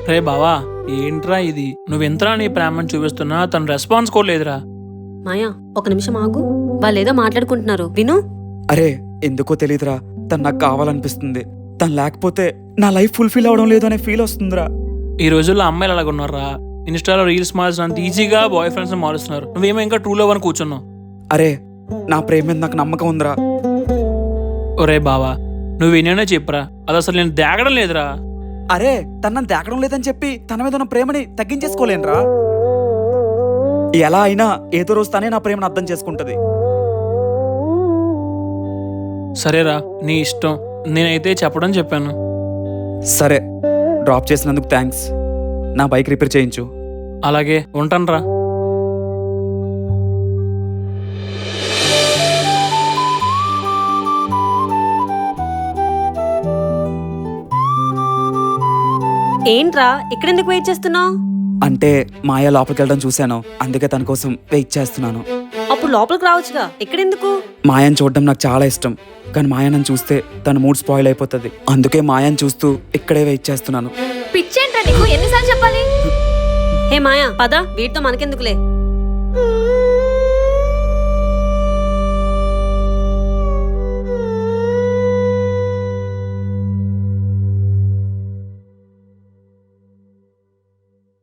రే బావా, ఏంట్రా ఇది? నువ్వెంతరా నీ ప్రేమను చూపిస్తున్నా తను రెస్పాన్స్ కూడా లేదురా. మాయా, ఒక నిమిషం ఆగు. వాళ్ళేదో మాట్లాడుకుంటున్నారు, విను. అరే ఎందుకో తెలీదురా, తను నాకు కావాలనిపిస్తుంది. తను లేకపోతే నా లైఫ్ ఫుల్ఫిల్ అవడం లేదు అనే ఫీల్ వస్తుందిరా. ఈ రోజుల్లో అమ్మాయిలు అలాగున్నారా? ఇన్స్టాలో రీల్స్ మార్చినంత ఈజీగా బాయ్ ఫ్రెండ్స్ మారుస్తున్నారు. నువ్వేమో ఇంకా ట్రూ లవ్ అని కూర్చున్నావు. అరే నా ప్రేమ మీద నాకు నమ్మకం ఉందిరా. ఒరే బావా, నువ్వు ఎన్నైనా చెప్పురా, అది అసలు నేను దాగడం లేదురా. అరే తనని తేకడం లేదని చెప్పి తన మీద ఉన్న ప్రేమని తగ్గించేసుకోలేనురా. ఎలా అయినా ఏదో రోజు తనే నా ప్రేమను అర్థం చేసుకుంటది. సరేరా, నీ ఇష్టం. నేనైతే చెప్పడం చెప్పాను. సరే, డ్రాప్ చేసినందుకు థ్యాంక్స్. నా బైక్ రిపేర్ చేయించు. అలాగే, ఉంటానురా. ఏంట్రా ఇక్కడెందుకు వెయిట్ చేస్తున్నావు? అంటే మాయ లోపలికి వెళ్ళడం చూశాను, అందుకే తన కోసం వెయిట్ చేస్తున్నాను. అప్పుడు లోపలికి రావచ్చుగా, ఇక్కడెందుకు? మాయని చూడడం నాకు చాలా ఇష్టం, కానీ మాయని చూస్తే తన మూడ్ స్పాయిల్ అయిపోతుంది. అందుకే మాయని చూస్తూ ఇక్కడే వెయిట్ చేస్తున్నాను. పిచ్చేంట్రా నీకు, ఎన్నిసార్లు చెప్పాలి? హే మాయా, పద, వీటితో మనకెందుకులే.